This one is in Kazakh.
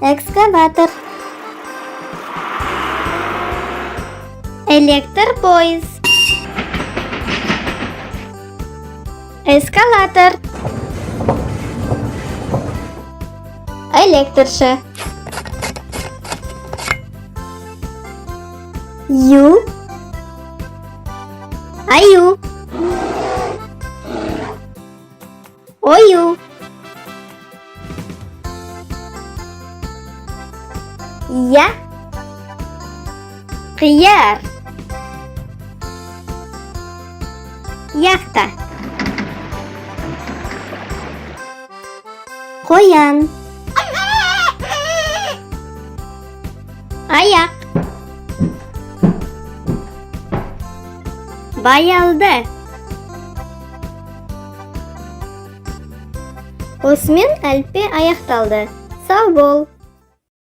Экскаватор. Электропоезд. Эскалатор. Электрше. Ю. Аю. Ою. Я. Қияр. Яхта. Қоян. Аяқ. Баялды. Осымен әліппе аяқталды. Сау бол!